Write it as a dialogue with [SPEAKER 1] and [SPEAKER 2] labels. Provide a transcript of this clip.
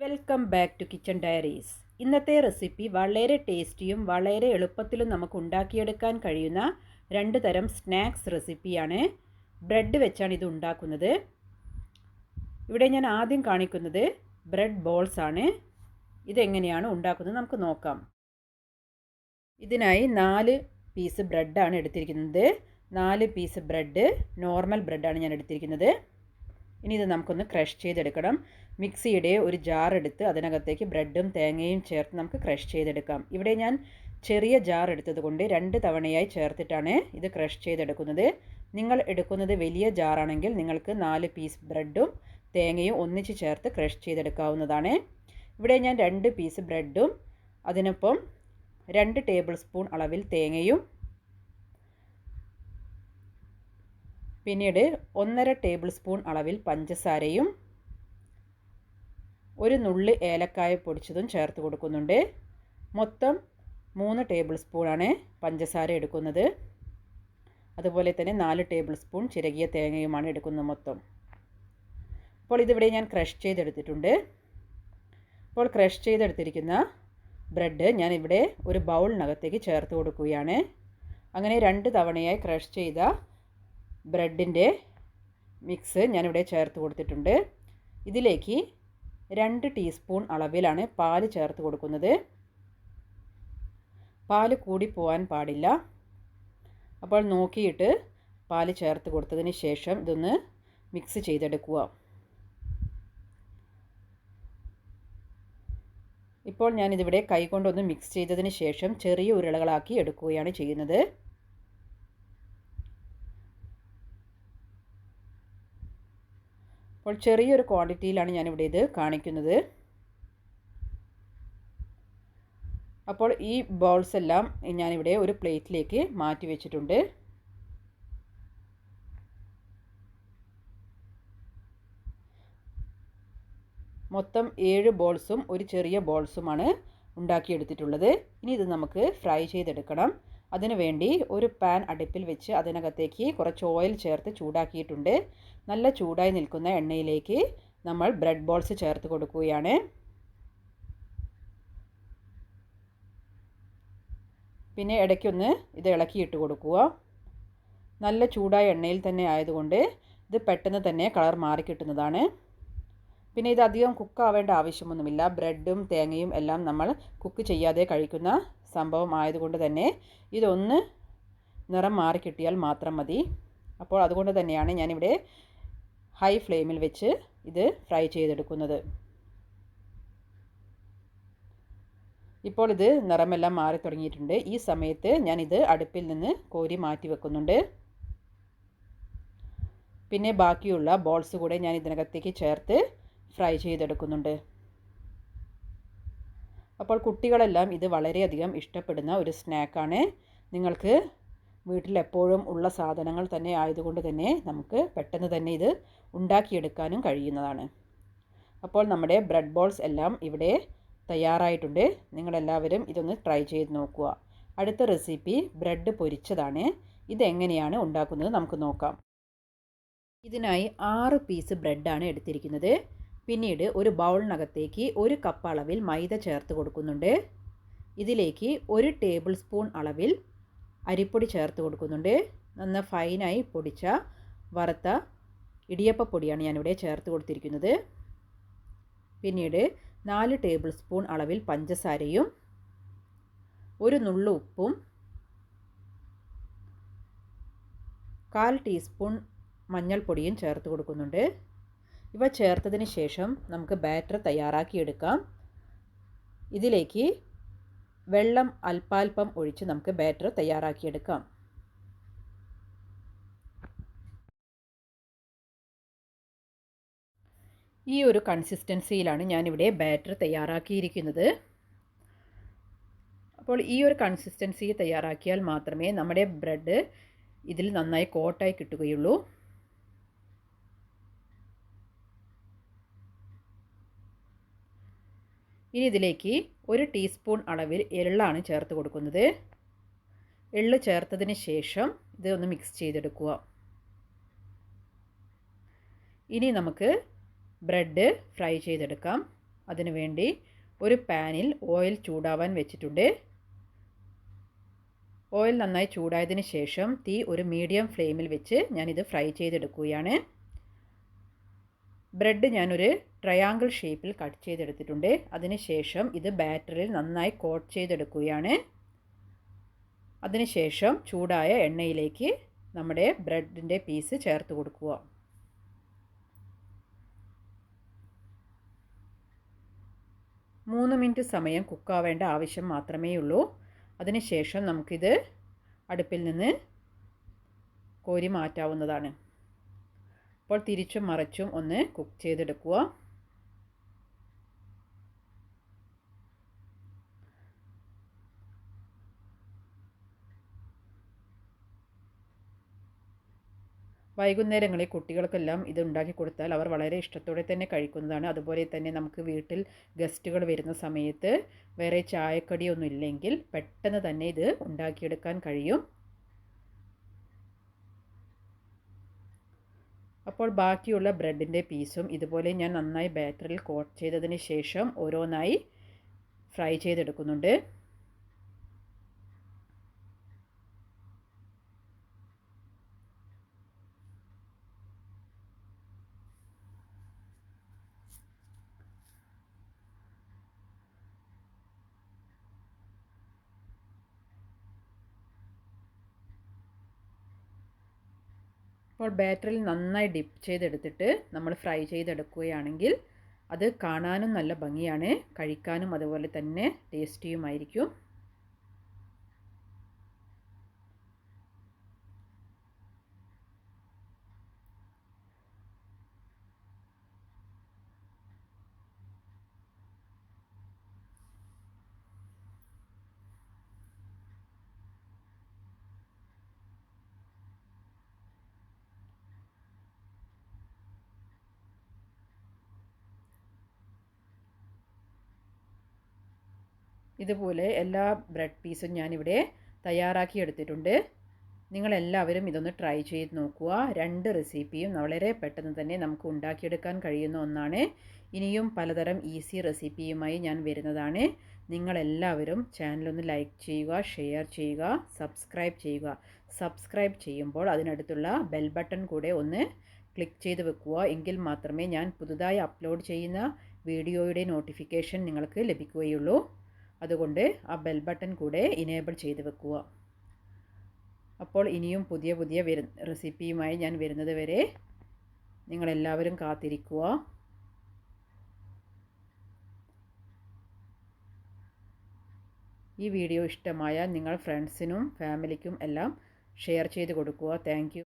[SPEAKER 1] Welcome back to kitchen diaries. ഇന്നത്തെ recipe വളരെ ടേസ്റ്റിയും വളരെ എളുപ്പത്തിലും നമുക്ക് ഉണ്ടാക്കിയെടുക്കാൻ കഴിയുന്ന രണ്ട് തരം സ്നാക്സ് റെസിപ്പിയാണ്. ബ്രെഡ് വെച്ചാണ് ഇത് ഉണ്ടാക്കുന്നത്. ഇവിടെ ഞാൻ ആദ്യം കാണിക്കുന്നത് ബ്രെഡ് ബോൾസ് ആണ്. ഇതെങ്ങനെയാണ് ഉണ്ടാക്കുന്നത് നമുക്ക് നോക്കാം. ഇതിനായി 4 പീസ് ബ്രെഡാണ് എടുത്തിരിക്കുന്നത്. 4 പീസ് ബ്രെഡ് നോർമൽ ബ്രെഡാണ് ഞാൻ എടുത്തിരിക്കുന്നത്. ഇനി ഇത് നമുക്കൊന്ന് ക്രഷ് ചെയ്തെടുക്കണം. മിക്സിയുടെ ഒരു ജാർ എടുത്ത് അതിനകത്തേക്ക് ബ്രെഡും തേങ്ങയും ചേർത്ത് നമുക്ക് ക്രഷ് ചെയ്തെടുക്കാം. ഇവിടെ ഞാൻ ചെറിയ ജാർ എടുത്തത് കൊണ്ട് 2 തവണയായി ചേർത്തിട്ടാണ് ഇത് ക്രഷ് ചെയ്തെടുക്കുന്നത്. നിങ്ങൾ എടുക്കുന്നത് വലിയ ജാറാണെങ്കിൽ നിങ്ങൾക്ക് 4 പീസ് ബ്രെഡും തേങ്ങയും ഒന്നിച്ച് ചേർത്ത് ക്രഷ് ചെയ്തെടുക്കാവുന്നതാണ്. ഇവിടെ ഞാൻ 2 പീസ് ബ്രെഡും അതിനൊപ്പം 2 ടേബിൾ സ്പൂൺ അളവിൽ തേങ്ങയും പിന്നീട് 1.5 ടേബിൾ സ്പൂൺ അളവിൽ പഞ്ചസാരയും ഒരു നുള്ളി ഏലക്കായ പൊടിച്ചതും ചേർത്ത് കൊടുക്കുന്നുണ്ട്. മൊത്തം 3 ടേബിൾ സ്പൂണാണ് പഞ്ചസാര എടുക്കുന്നത്. അതുപോലെ തന്നെ 4 ടേബിൾ സ്പൂൺ ചിരകിയ തേങ്ങയുമാണ് എടുക്കുന്നത് മൊത്തം. അപ്പോൾ ഇതിവിടെ ഞാൻ ക്രഷ് ചെയ്തെടുത്തിട്ടുണ്ട്. അപ്പോൾ ക്രഷ് ചെയ്തെടുത്തിരിക്കുന്ന ബ്രെഡ് ഞാനിവിടെ ഒരു ബൗളിനകത്തേക്ക് ചേർത്ത് കൊടുക്കുകയാണ്. അങ്ങനെ 2 തവണയായി ക്രഷ് ചെയ്ത ബ്രെഡിൻ്റെ മിക്സ് ഞാനിവിടെ ചേർത്ത് കൊടുത്തിട്ടുണ്ട്. ഇതിലേക്ക് 2 ടീസ്പൂൺ അളവിലാണ് പാല് ചേർത്ത് കൊടുക്കുന്നത്. പാല് കൂടി പോകാൻ പാടില്ല. അപ്പോൾ നോക്കിയിട്ട് പാല് ചേർത്ത് കൊടുത്തതിന് ശേഷം ഇതൊന്ന് മിക്സ് ചെയ്തെടുക്കുക. ഇപ്പോൾ ഞാനിതിവിടെ കൈകൊണ്ടൊന്ന് മിക്സ് ചെയ്തതിന് ശേഷം ചെറിയ ഉരുളകളാക്കി എടുക്കുകയാണ് ചെയ്യുന്നത്. അപ്പോൾ ചെറിയൊരു ക്വാണ്ടിറ്റിയിലാണ് ഞാനിവിടെ ഇത് കാണിക്കുന്നത്. അപ്പോൾ ഈ ബോൾസ് എല്ലാം ഞാനിവിടെ ഒരു പ്ലേറ്റിലേക്ക് മാറ്റി വെച്ചിട്ടുണ്ട്. മൊത്തം 7 ബോൾസും ഒരു ചെറിയ ബോൾസുമാണ് ഉണ്ടാക്കിയെടുത്തിട്ടുള്ളത്. ഇനി ഇത് നമുക്ക് ഫ്രൈ ചെയ്തെടുക്കണം. അതിനുവേണ്ടി ഒരു പാൻ അടുപ്പിൽ വെച്ച് അതിനകത്തേക്ക് കുറച്ച് ഓയിൽ ചേർത്ത് ചൂടാക്കിയിട്ടുണ്ട്. നല്ല ചൂടായി നിൽക്കുന്ന എണ്ണയിലേക്ക് നമ്മൾ ബ്രെഡ് ബോൾസ് ചേർത്ത് കൊടുക്കുകയാണ്. പിന്നെ ഇടയ്ക്കൊന്ന് ഇത് ഇളക്കിയിട്ട് കൊടുക്കുക. നല്ല ചൂടായ എണ്ണയിൽ തന്നെ ആയതുകൊണ്ട് ഇത് പെട്ടെന്ന് തന്നെ കളർ മാറി കിട്ടുന്നതാണ്. പിന്നെ ഇത് അധികം കുക്കാവേണ്ട ആവശ്യമൊന്നുമില്ല. ബ്രെഡും തേങ്ങയും എല്ലാം നമ്മൾ കുക്ക് ചെയ്യാതെ കഴിക്കുന്ന സംഭവം ആയതുകൊണ്ട് തന്നെ ഇതൊന്ന് നിറം മാറി കിട്ടിയാൽ മാത്രം മതി. അപ്പോൾ അതുകൊണ്ട് തന്നെയാണ് ഞാനിവിടെ ഹൈ ഫ്ലെയിമിൽ വെച്ച് ഇത് ഫ്രൈ ചെയ്തെടുക്കുന്നത്. ഇപ്പോൾ ഇത് നിറമെല്ലാം മാറി തുടങ്ങിയിട്ടുണ്ട്. ഈ സമയത്ത് ഞാനിത് അടുപ്പിൽ നിന്ന് കോരി മാറ്റി വെക്കുന്നുണ്ട്. പിന്നെ ബാക്കിയുള്ള ബോൾസ് കൂടെ ഞാൻ ഇതിനകത്തേക്ക് ചേർത്ത് ഫ്രൈ ചെയ്തെടുക്കുന്നുണ്ട്. അപ്പോൾ കുട്ടികളെല്ലാം ഇത് വളരെയധികം ഇഷ്ടപ്പെടുന്ന ഒരു സ്നാക്കാണ്. നിങ്ങൾക്ക് വീട്ടിലെപ്പോഴും ഉള്ള സാധനങ്ങൾ തന്നെ ആയതുകൊണ്ട് തന്നെ നമുക്ക് പെട്ടെന്ന് തന്നെ ഇത് ഉണ്ടാക്കിയെടുക്കാനും കഴിയുന്നതാണ്. അപ്പോൾ നമ്മുടെ ബ്രെഡ് ബോൾസ് എല്ലാം ഇവിടെ തയ്യാറായിട്ടുണ്ട്. നിങ്ങളെല്ലാവരും ഇതൊന്ന് ട്രൈ ചെയ്ത് നോക്കുക. അടുത്ത റെസിപ്പി ബ്രെഡ് പൊരിച്ചതാണ്. ഇതെങ്ങനെയാണ് ഉണ്ടാക്കുന്നത് നമുക്ക് നോക്കാം. ഇതിനായി 6 പീസ് ബ്രെഡാണ് എടുത്തിരിക്കുന്നത്. പിന്നീട് ഒരു ബൗളിനകത്തേക്ക് 1 കപ്പ് അളവിൽ മൈദ ചേർത്ത് കൊടുക്കുന്നുണ്ട്. ഇതിലേക്ക് 1 ടേബിൾ സ്പൂൺ അളവിൽ അരിപ്പൊടി ചേർത്ത് കൊടുക്കുന്നുണ്ട്. നന്ന ഫൈനായി പൊടിച്ച വറുത്ത ഇടിയപ്പപ്പൊടിയാണ് ഞാനിവിടെ ചേർത്ത് കൊടുത്തിരിക്കുന്നത്. പിന്നീട് 4 ടേബിൾ സ്പൂൺ അളവിൽ പഞ്ചസാരയും 1 നുള്ളു ഉപ്പും 1/4 ടീസ്പൂൺ മഞ്ഞൾപ്പൊടിയും ചേർത്ത് കൊടുക്കുന്നുണ്ട്. ഇവ ചേർത്തതിന് ശേഷം നമുക്ക് ബാറ്റർ തയ്യാറാക്കിയെടുക്കാം. ഇതിലേക്ക് വെള്ളം അല്പാൽപ്പം ഒഴിച്ച് നമുക്ക് ബാറ്റർ തയ്യാറാക്കിയെടുക്കാം. ഈ ഒരു കൺസിസ്റ്റൻസിയിലാണ് ഞാനിവിടെ ബാറ്റർ തയ്യാറാക്കിയിരിക്കുന്നത്. അപ്പോൾ ഈ ഒരു കൺസിസ്റ്റൻസി തയ്യാറാക്കിയാൽ മാത്രമേ നമ്മുടെ ബ്രെഡ് ഇതിൽ നന്നായി കോട്ടായി കിട്ടുകയുള്ളൂ. ഇനി ഇതിലേക്ക് 1 ടീസ്പൂൺ അളവിൽ എള്ളാണ് ചേർത്ത് കൊടുക്കുന്നത്. എള്ള് ചേർത്തതിന് ശേഷം ഇതൊന്ന് മിക്സ് ചെയ്തെടുക്കുക. ഇനി നമുക്ക് ബ്രെഡ് ഫ്രൈ ചെയ്തെടുക്കാം. അതിനുവേണ്ടി ഒരു പാനിൽ ഓയിൽ ചൂടാവാൻ വെച്ചിട്ടുണ്ട്. ഓയിൽ നന്നായി ചൂടായതിന് ശേഷം തീ ഒരു മീഡിയം ഫ്ലെയിമിൽ വെച്ച് ഞാനിത് ഫ്രൈ ചെയ്തെടുക്കുകയാണ്. ബ്രെഡ് ഞാനൊരു ട്രയാങ്കിൾ ഷേപ്പിൽ കട്ട് ചെയ്തെടുത്തിട്ടുണ്ട്. അതിനുശേഷം ഇത് ബാറ്ററിൽ നന്നായി കോട്ട് ചെയ്തെടുക്കുകയാണ്. അതിനുശേഷം ചൂടായ എണ്ണയിലേക്ക് നമ്മുടെ ബ്രെഡിൻ്റെ പീസ് ചേർത്ത് കൊടുക്കുക. മൂന്ന് മിനിറ്റ് സമയം കുക്കാവേണ്ട ആവശ്യം മാത്രമേ ഉള്ളൂ. അതിനുശേഷം നമുക്കിത് അടുപ്പിൽ നിന്ന് കോരി മാറ്റാവുന്നതാണ്. അപ്പോൾ തിരിച്ചും മറിച്ചും ഒന്ന് കുക്ക് ചെയ്തെടുക്കുക. വൈകുന്നേരങ്ങളിൽ കുട്ടികൾക്കെല്ലാം ഇത് ഉണ്ടാക്കി കൊടുത്താൽ അവർ വളരെ ഇഷ്ടത്തോടെ തന്നെ കഴിക്കുന്നതാണ്. അതുപോലെ തന്നെ നമുക്ക് വീട്ടിൽ ഗസ്റ്റുകൾ വരുന്ന സമയത്ത് വേറെ ചായക്കടിയൊന്നും ഇല്ലെങ്കിൽ പെട്ടെന്ന് തന്നെ ഇത് ഉണ്ടാക്കിയെടുക്കാൻ കഴിയും. അപ്പോൾ ബാക്കിയുള്ള ബ്രെഡിൻ്റെ പീസും ഇതുപോലെ ഞാൻ നന്നായി ബാറ്ററിൽ കോട്ട് ചെയ്തതിന് ശേഷം ഓരോന്നായി ഫ്രൈ ചെയ്തെടുക്കുന്നുണ്ട്. അപ്പോൾ ബാറ്ററിൽ നന്നായി ഡിപ്പ് ചെയ്തെടുത്തിട്ട് നമ്മൾ ഫ്രൈ ചെയ്തെടുക്കുകയാണെങ്കിൽ അത് കാണാനും നല്ല ഭംഗിയാണ്, കഴിക്കാനും അതുപോലെ തന്നെ ടേസ്റ്റിയുമായിരിക്കും. ഇതുപോലെ എല്ലാ ബ്രെഡ് പീസും ഞാനിവിടെ തയ്യാറാക്കി എടുത്തിട്ടുണ്ട്. നിങ്ങളെല്ലാവരും ഇതൊന്ന് ട്രൈ ചെയ്ത് നോക്കുക. രണ്ട് റെസിപ്പിയും വളരെ പെട്ടെന്ന് തന്നെ നമുക്ക് ഉണ്ടാക്കിയെടുക്കാൻ കഴിയുന്ന ഒന്നാണ്. ഇനിയും പലതരം ഈസി റെസിപ്പിയുമായി ഞാൻ വരുന്നതാണ്. നിങ്ങളെല്ലാവരും ചാനലൊന്ന് ലൈക്ക് ചെയ്യുക, ഷെയർ ചെയ്യുക, സബ്സ്ക്രൈബ് ചെയ്യുക. സബ്സ്ക്രൈബ് ചെയ്യുമ്പോൾ അതിനടുത്തുള്ള ബെൽ ബട്ടൺ കൂടെ ഒന്ന് ക്ലിക്ക് ചെയ്ത് വെക്കുക. എങ്കിൽ മാത്രമേ ഞാൻ പുതുതായി അപ്ലോഡ് ചെയ്യുന്ന വീഡിയോയുടെ നോട്ടിഫിക്കേഷൻ നിങ്ങൾക്ക് ലഭിക്കുകയുള്ളൂ. അതുകൊണ്ട് ആ ബെൽ ബട്ടൺ കൂടെ ഇനേബിൾ ചെയ്ത് വെക്കുക. അപ്പോൾ ഇനിയും പുതിയ പുതിയ റെസിപ്പിയുമായി ഞാൻ വരുന്നത് വരെ നിങ്ങളെല്ലാവരും കാത്തിരിക്കുക. ഈ വീഡിയോ ഇഷ്ടമായാൽ നിങ്ങൾ ഫ്രണ്ട്സിനും ഫാമിലിക്കും എല്ലാം ഷെയർ ചെയ്ത് കൊടുക്കുക. Thank you.